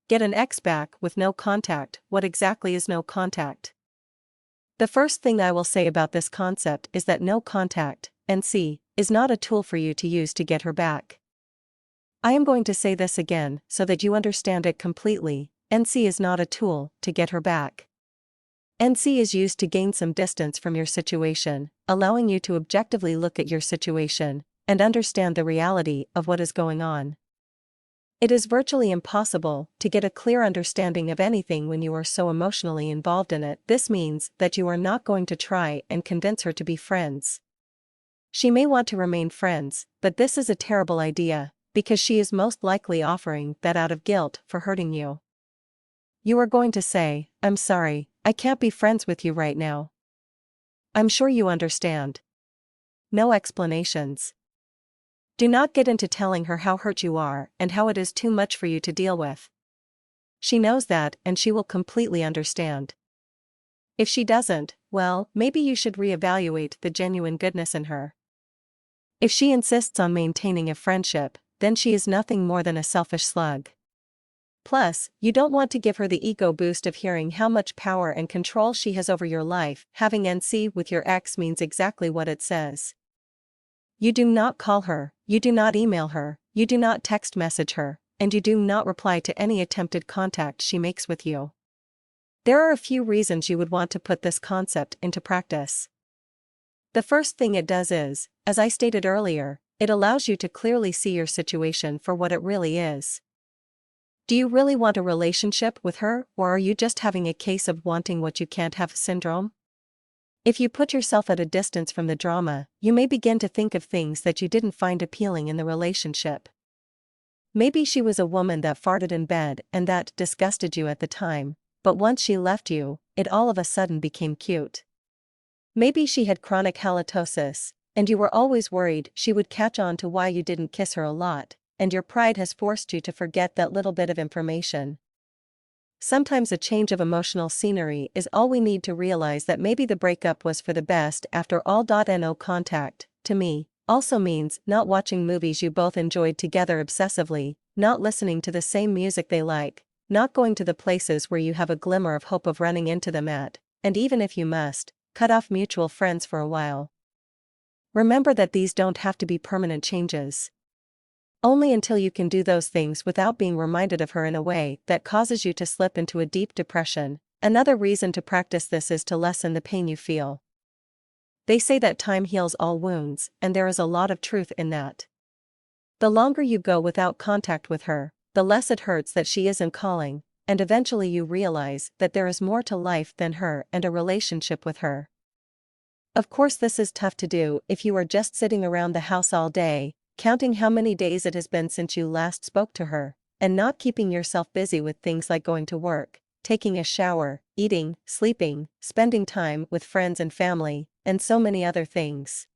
Get an ex back with no contact. What exactly is no contact? The first thing I will say about this concept is that no contact, NC, is not a tool for you to use to get her back. I am going to say this again so that you understand it completely. NC is not a tool to get her back. NC is used to gain some distance from your situation, allowing you to objectively look at your situation and understand the reality of what is going on. It is virtually impossible to get a clear understanding of anything when you are so emotionally involved in it. This means that you are not going to try and convince her to be friends. She may want to remain friends, but this is a terrible idea, because she is most likely offering that out of guilt for hurting you. You are going to say, "I'm sorry, I can't be friends with you right now." I'm sure you understand. No explanations. Do not get into telling her how hurt you are and how it is too much for you to deal with. She knows that and she will completely understand. If she doesn't, well, maybe you should reevaluate the genuine goodness in her. If she insists on maintaining a friendship, then she is nothing more than a selfish slug. Plus, you don't want to give her the ego boost of hearing how much power and control she has over your life. Having NC with your ex means exactly what it says. You do not call her, you do not email her, you do not text message her, and you do not reply to any attempted contact she makes with you. There are a few reasons you would want to put this concept into practice. The first thing it does is, as I stated earlier, it allows you to clearly see your situation for what it really is. Do you really want a relationship with her, or are you just having a case of wanting what you can't have syndrome? If you put yourself at a distance from the drama, you may begin to think of things that you didn't find appealing in the relationship. Maybe she was a woman that farted in bed and that disgusted you at the time, but once she left you, it all of a sudden became cute. Maybe she had chronic halitosis, and you were always worried she would catch on to why you didn't kiss her a lot, and your pride has forced you to forget that little bit of information. Sometimes a change of emotional scenery is all we need to realize that maybe the breakup was for the best after all. No contact, to me, also means not watching movies you both enjoyed together obsessively, not listening to the same music they like, not going to the places where you have a glimmer of hope of running into them at, and even if you must, cut off mutual friends for a while. Remember that these don't have to be permanent changes. Only until you can do those things without being reminded of her in a way that causes you to slip into a deep depression. Another reason to practice this is to lessen the pain you feel. They say that time heals all wounds, and there is a lot of truth in that. The longer you go without contact with her, the less it hurts that she isn't calling, and eventually you realize that there is more to life than her and a relationship with her. Of course, this is tough to do if you are just sitting around the house all day, counting how many days it has been since you last spoke to her, and not keeping yourself busy with things like going to work, taking a shower, eating, sleeping, spending time with friends and family, and so many other things.